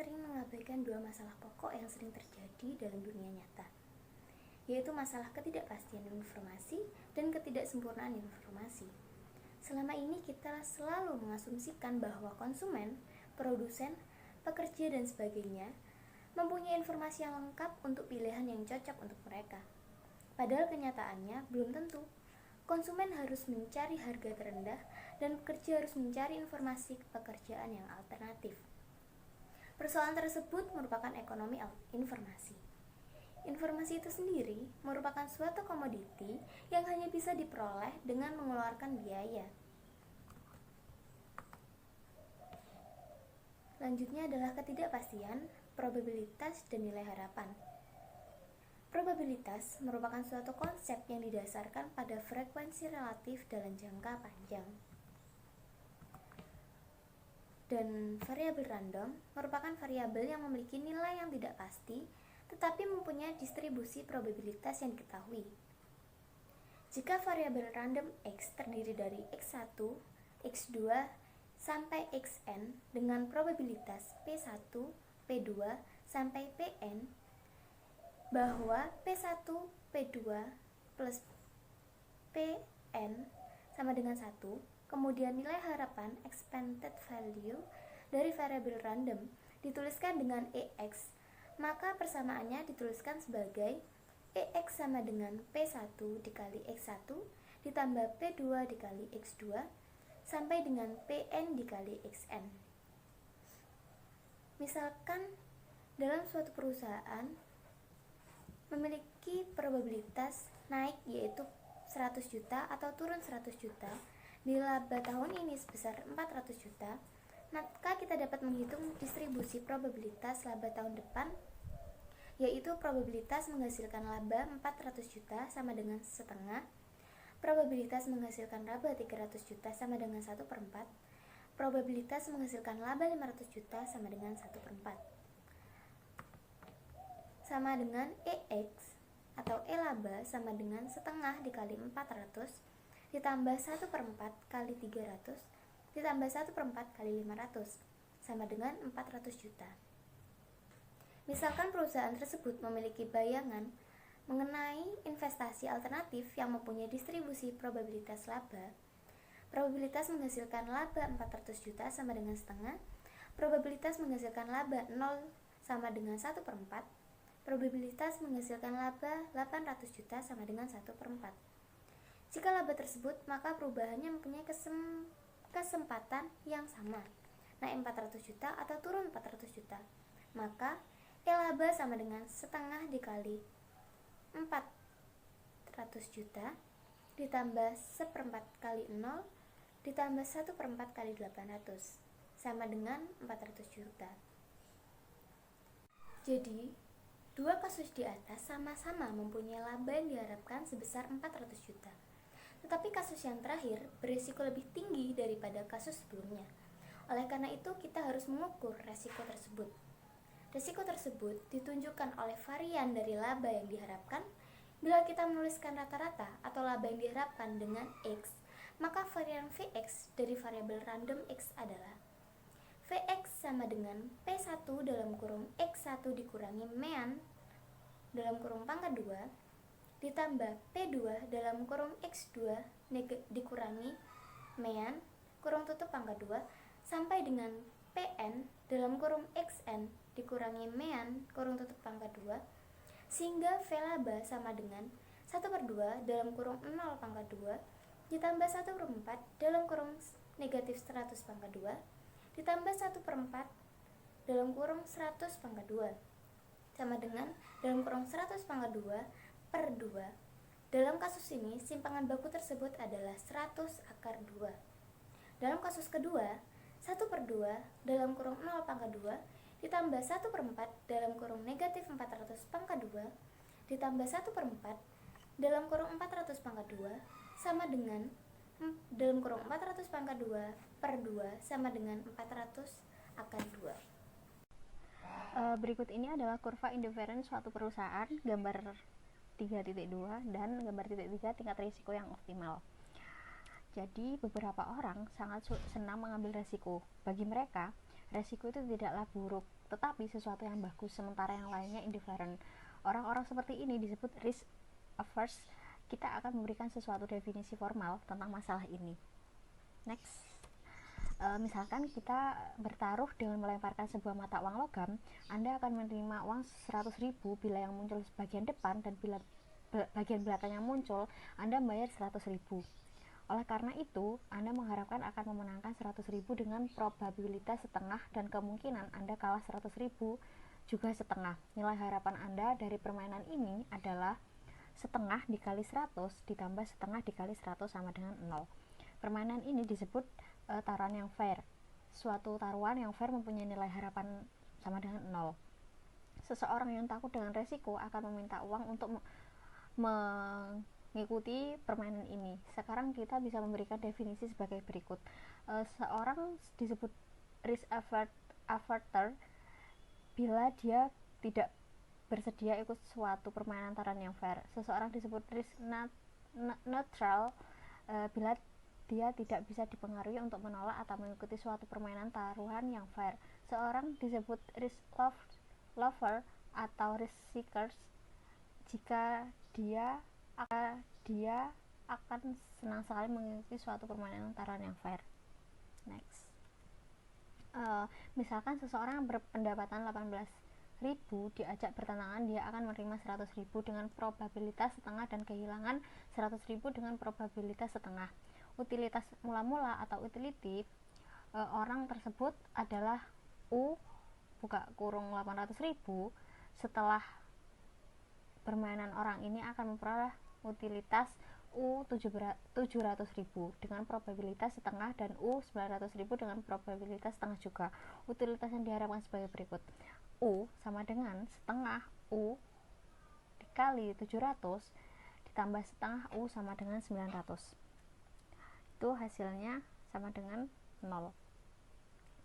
sering mengabaikan dua masalah pokok yang sering terjadi dalam dunia nyata, yaitu masalah ketidakpastian informasi dan ketidaksempurnaan informasi. Selama ini kita selalu mengasumsikan bahwa konsumen, produsen, pekerja, dan sebagainya mempunyai informasi yang lengkap untuk pilihan yang cocok untuk mereka. Padahal kenyataannya belum tentu. Konsumen harus mencari harga terendah dan pekerja harus mencari informasi pekerjaan yang alternatif. Persoalan tersebut merupakan ekonomi informasi. Informasi itu sendiri merupakan suatu komoditi yang hanya bisa diperoleh dengan mengeluarkan biaya. Selanjutnya adalah ketidakpastian, probabilitas, dan nilai harapan. Probabilitas merupakan suatu konsep yang didasarkan pada frekuensi relatif dalam jangka panjang. Dan variabel random merupakan variabel yang memiliki nilai yang tidak pasti tetapi mempunyai distribusi probabilitas yang diketahui. Jika variabel random X terdiri dari X1, X2, sampai Xn dengan probabilitas P1, P2, sampai Pn, bahwa P1, P2 plus Pn sama dengan 1, kemudian nilai harapan expected value dari variabel random dituliskan dengan EX, maka persamaannya dituliskan sebagai EX sama dengan P1 dikali X1 ditambah P2 dikali X2 sampai dengan Pn dikali Xn. Misalkan dalam suatu perusahaan memiliki probabilitas naik yaitu 100 juta atau turun 100 juta, di laba tahun ini sebesar 400 juta, maka kita dapat menghitung distribusi probabilitas laba tahun depan, yaitu probabilitas menghasilkan laba 400 juta sama dengan setengah, probabilitas menghasilkan laba 300 juta sama dengan 1/4, probabilitas menghasilkan laba 500 juta sama dengan 1/4. Sama dengan EX atau E laba sama dengan setengah dikali 400 ditambah 1/4 kali 300 ditambah 1/4 kali 500 sama dengan 400 juta. Misalkan perusahaan tersebut memiliki bayangan mengenai investasi alternatif yang mempunyai distribusi probabilitas laba. Probabilitas menghasilkan laba 400 juta sama dengan setengah, probabilitas menghasilkan laba 0 sama dengan 1/4, probabilitas menghasilkan laba 800 juta sama dengan 1/4. Jika laba tersebut, maka perubahannya mempunyai kesempatan yang sama, naik 400 juta atau turun 400 juta. Maka E laba sama dengan setengah dikali 400 juta ditambah 1/4 kali 0 ditambah 1/4 kali 800 sama dengan 400 juta. Jadi, dua kasus di atas sama-sama mempunyai laba yang diharapkan sebesar 400 juta. Tetapi kasus yang terakhir berisiko lebih tinggi daripada kasus sebelumnya. Oleh karena itu, kita harus mengukur resiko tersebut. Resiko tersebut ditunjukkan oleh varian dari laba yang diharapkan. Bila kita menuliskan rata-rata atau laba yang diharapkan dengan X, maka varian Vx dari variabel random X adalah Vx sama dengan P1 dalam kurung X1 dikurangi mean dalam kurung pangkat 2 ditambah P2 dalam kurung X2 dikurangi mean kurung tutup pangkat 2 sampai dengan Pn dalam kurung Xn dikurangi mean kurung tutup pangkat 2 sehingga V laba sama dengan 1/2 dalam kurung 0 pangkat 2 ditambah 1/4 dalam kurung negatif 100 pangkat 2 ditambah 1/4 dalam kurung 100 pangkat 2 sama dengan dalam kurung 100 pangkat 2 per 2. Dalam kasus ini, simpangan baku tersebut adalah 100 akar 2. Dalam kasus kedua, 1/2 dalam kurung 0 pangkat 2 ditambah 1/4 dalam kurung negatif 400 pangkat 2 ditambah 1/4 dalam kurung 400 pangkat 2 sama dengan dalam kurung 400 pangkat 2 per 2 sama dengan 400 akar 2. Berikut ini adalah kurva indifference suatu perusahaan, gambar 3.2 dan gambar 3 tingkat risiko yang optimal. Jadi beberapa orang sangat senang mengambil risiko. Bagi mereka, Resiko itu tidaklah buruk, tetapi sesuatu yang bagus, sementara yang lainnya indifferent. Orang-orang seperti ini disebut risk averse. Kita akan memberikan sesuatu definisi formal tentang masalah ini. Next. Misalkan kita bertaruh dengan melemparkan sebuah mata uang logam, Anda akan menerima uang 100.000 bila yang muncul bagian depan, dan bila bagian belakang yang muncul, Anda membayar 100.000. Oleh karena itu, Anda mengharapkan akan memenangkan 100.000 dengan probabilitas setengah, dan kemungkinan Anda kalah 100.000 juga setengah. Nilai harapan Anda dari permainan ini adalah setengah dikali 100 ditambah setengah dikali 100 sama dengan 0. Permainan ini disebut taruhan yang fair. Suatu taruhan yang fair mempunyai nilai harapan sama dengan 0. Seseorang yang takut dengan resiko akan meminta uang untuk mengikuti permainan ini. Sekarang kita bisa memberikan definisi sebagai berikut. Seorang disebut risk averter bila dia tidak bersedia ikut suatu permainan taruhan yang fair. Seseorang disebut risk neutral bila dia tidak bisa dipengaruhi untuk menolak atau mengikuti suatu permainan taruhan yang fair. Seorang disebut risk lover atau risk seekers jika dia akan senang sekali mengikuti suatu permainan taruhan yang fair. Next. Misalkan seseorang berpendapatan 18.000 diajak bertantangan, dia akan menerima 100.000 dengan probabilitas setengah dan kehilangan 100.000 dengan probabilitas setengah. Utilitas mula-mula atau utility orang tersebut adalah U buka kurung 800.000. Setelah permainan, orang ini akan memperoleh utilitas U 700.000 dengan probabilitas setengah dan U 900.000 dengan probabilitas setengah juga. Utilitas yang diharapkan sebagai berikut. U sama dengan setengah U dikali 700 ditambah setengah U sama dengan 900. Itu hasilnya sama dengan 0.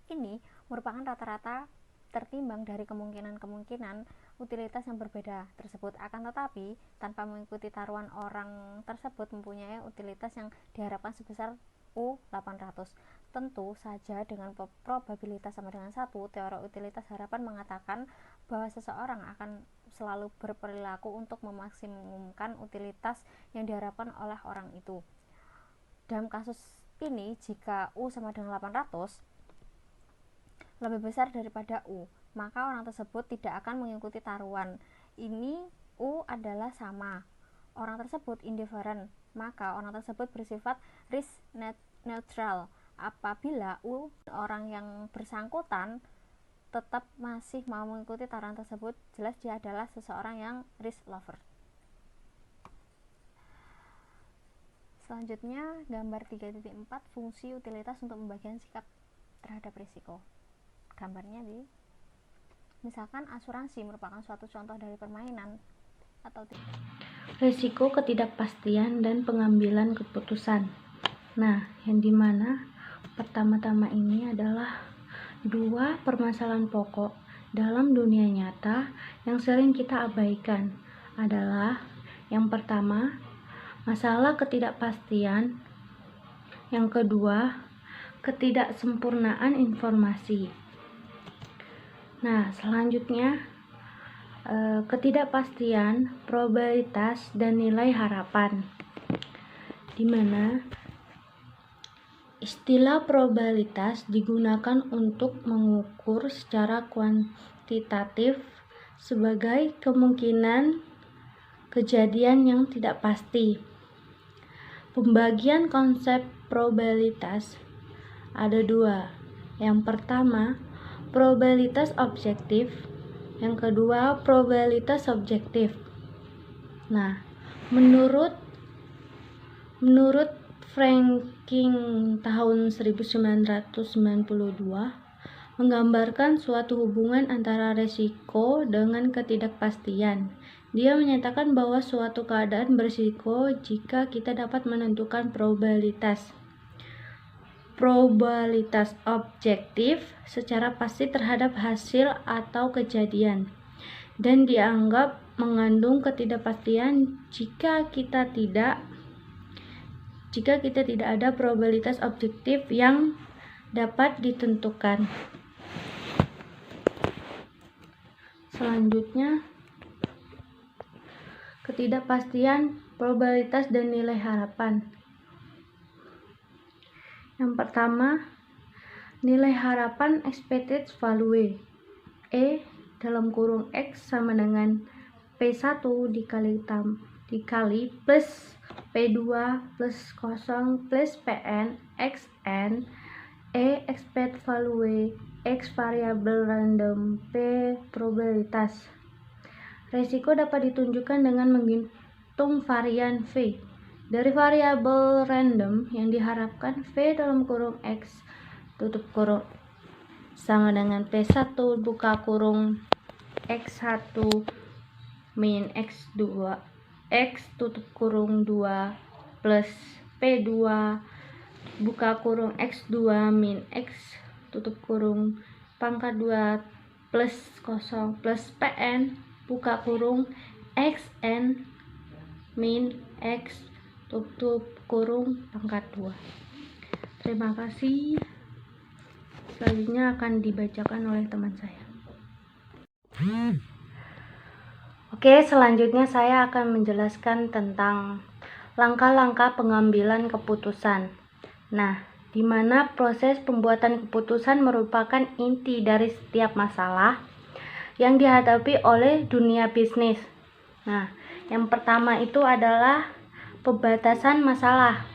Ini merupakan rata-rata tertimbang dari kemungkinan-kemungkinan utilitas yang berbeda tersebut. Akan tetapi, tanpa mengikuti taruhan, orang tersebut mempunyai utilitas yang diharapkan sebesar U800. Tentu saja dengan probabilitas sama dengan 1, teori utilitas harapan mengatakan bahwa seseorang akan selalu berperilaku untuk memaksimumkan utilitas yang diharapkan oleh orang itu. Dalam kasus ini, jika U sama dengan 800 lebih besar daripada U, maka orang tersebut tidak akan mengikuti taruhan. Ini U adalah sama. Orang tersebut indifferent, maka orang tersebut bersifat risk neutral. Apabila U, orang yang bersangkutan tetap masih mau mengikuti taruhan tersebut, jelas dia adalah seseorang yang risk lover. Selanjutnya, gambar 3.4 fungsi utilitas untuk pembagian sikap terhadap risiko. Gambarnya misalkan asuransi merupakan suatu contoh dari permainan atau risiko ketidakpastian dan pengambilan keputusan. Nah, yang dimana pertama-tama ini adalah dua permasalahan pokok dalam dunia nyata yang sering kita abaikan. Adalah yang pertama, masalah ketidakpastian. Yang kedua, ketidaksempurnaan informasi. Nah, selanjutnya ketidakpastian, probabilitas, dan nilai harapan. Di mana istilah probabilitas digunakan untuk mengukur secara kuantitatif sebagai kemungkinan kejadian yang tidak pasti. Pembagian konsep probabilitas ada dua. Yang pertama, probabilitas objektif. Yang kedua, probabilitas subjektif. Nah, menurut Franking tahun 1992 menggambarkan suatu hubungan antara resiko dengan ketidakpastian. Dia menyatakan bahwa suatu keadaan berisiko jika kita dapat menentukan probabilitas objektif secara pasti terhadap hasil atau kejadian, dan dianggap mengandung ketidakpastian jika kita tidak ada probabilitas objektif yang dapat ditentukan. Selanjutnya, ketidakpastian, probabilitas, dan nilai harapan. Yang pertama, nilai harapan expected value. E dalam kurung X sama dengan P1 dikali plus P2 plus 0 plus PN XN. E expected value, X variabel random, P probabilitas. Resiko dapat ditunjukkan dengan menghitung varian V dari variabel random yang diharapkan. V dalam kurung X tutup kurung sama dengan P1 buka kurung X1 min X2 X tutup kurung 2 plus P2 buka kurung X2 min X tutup kurung pangkat 2 plus 0 plus PN buka kurung XN min X tutup kurung pangkat 2. Terima kasih. Selanjutnya akan dibacakan oleh teman saya. Oke, selanjutnya saya akan menjelaskan tentang langkah-langkah pengambilan keputusan. Nah, di mana proses pembuatan keputusan merupakan inti dari setiap masalah yang dihadapi oleh dunia bisnis. Nah, yang pertama itu adalah pembatasan masalah.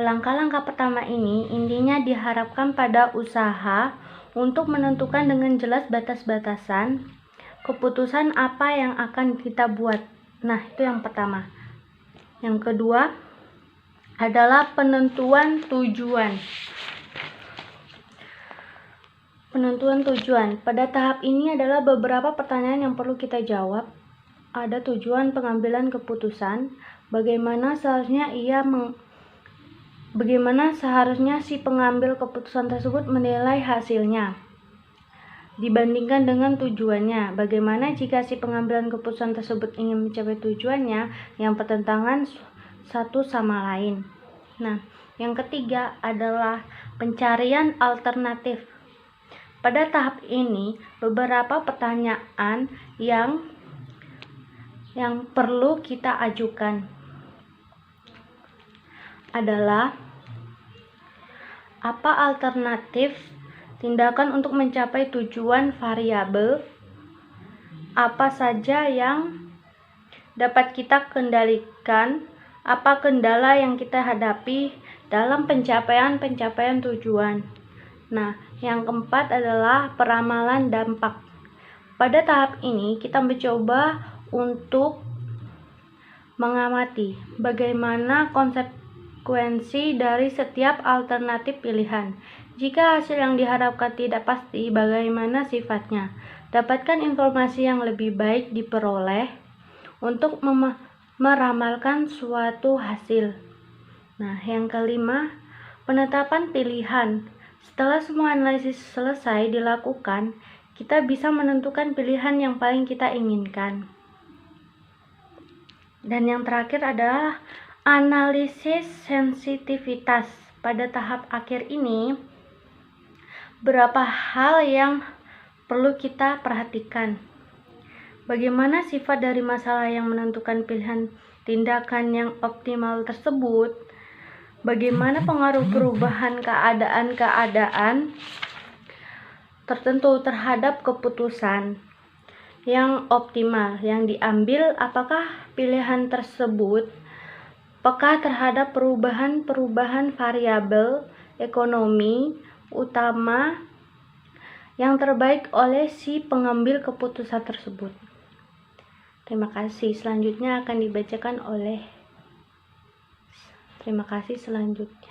Langkah-langkah pertama ini intinya diharapkan pada usaha untuk menentukan dengan jelas batas-batasan keputusan apa yang akan kita buat. Nah, itu yang pertama. Yang kedua adalah penentuan tujuan. Penentuan tujuan. Pada tahap ini adalah beberapa pertanyaan yang perlu kita jawab. Ada tujuan pengambilan keputusan, bagaimana seharusnya si pengambil keputusan tersebut menilai hasilnya dibandingkan dengan tujuannya. Bagaimana jika si pengambilan keputusan tersebut ingin mencapai tujuannya yang bertentangan satu sama lain. Nah, yang ketiga adalah pencarian alternatif. Pada tahap ini, beberapa pertanyaan yang perlu kita ajukan adalah apa alternatif tindakan untuk mencapai tujuan variabel, apa saja yang dapat kita kendalikan, apa kendala yang kita hadapi dalam pencapaian tujuan. Nah, yang keempat adalah peramalan dampak. Pada tahap ini kita mencoba untuk mengamati bagaimana konsekuensi dari setiap alternatif pilihan. Jika hasil yang diharapkan tidak pasti, bagaimana sifatnya? Dapatkan informasi yang lebih baik diperoleh untuk meramalkan suatu hasil. Nah, yang kelima, penetapan pilihan. Setelah semua analisis selesai dilakukan, kita bisa menentukan pilihan yang paling kita inginkan. Dan yang terakhir adalah analisis sensitivitas. Pada tahap akhir ini, beberapa hal yang perlu kita perhatikan. Bagaimana sifat dari masalah yang menentukan pilihan tindakan yang optimal tersebut? Bagaimana pengaruh perubahan keadaan tertentu terhadap keputusan yang optimal yang diambil? Apakah pilihan tersebut peka terhadap perubahan variabel ekonomi utama yang terbaik oleh si pengambil keputusan tersebut? Terima kasih. Selanjutnya akan dibacakan oleh. Terima kasih. Selanjutnya